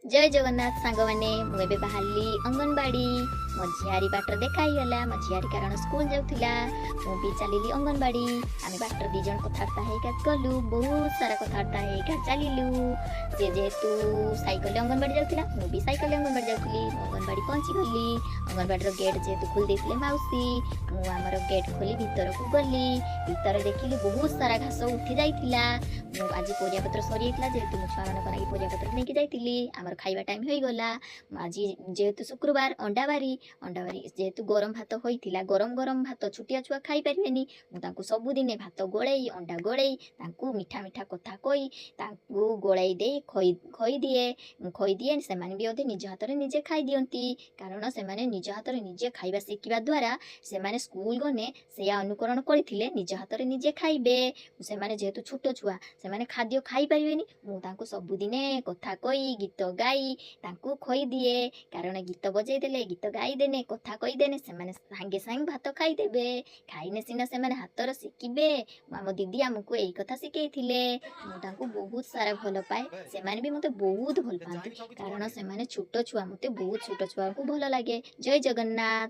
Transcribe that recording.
जय जगन्नाथ सांग मैंने मुझे बाहरी अंगनवाड़ी मो झियारी बाटर देखाईगला मो झियारी कारण स्कूल जाऊला मुझे चलि अंगनवाड़ी आम बाटर दीज कथबार्ता होगा गलु बहुत सारा कथबार्ता होगा चलू सी जेहेतु सैकल अंगनवाड़ी जाऊला मुझे सैकल अंगनवाड़ी जाऊली अंगनवाड़ी पहुँची गली अंगनवाड़ी गेट जेहेतु खोल देते मौसी मुझे गेट खोली भीतर को गली भीतर देखिली बहुत सारा घास उठी जाइला आज परियापत्र सरी जेहेतु मो छुआ मान परियापत्र नहीं जाइली आमर खाइबा टाइम हो गला आज जेहेतु शुक्रवार अंडाबारी जेहेतु गरम भात होइथिला गरम गरम भात छुटिया छुआ खाई परिबेनी मुझे सबुदिने भात गोड़े अंडा गोड़े मीठा मीठा कथा कही गोड़ाई दे खई दिए से भी अधे निज हाथ में निजे खाई दियंती कारण से निज हाथ में निजे खाइबा शिखिबा द्वारा से स्कूल गने से अनुकरण करथिले निज हाथ में निजे खाइबे से जेहेतु छोट छुआ से खाद्य खाई परिबेनी मुझे सबुदिने कथा कही गीत गाई खई दिए कारण गीत बजे देले गीत गाई देने कथा कहीदेने से सांगे सांगे भात खाईदेवे खाइने सिना से हाथर शिखिबे आम दीदी आमको यही कथा शिखई मुझे बहुत सारा भल पाए से भी मत बहुत भल पाती कारण से छोट छुआ मत बहुत छोट छुआ को भल लगे। जय जगन्नाथ।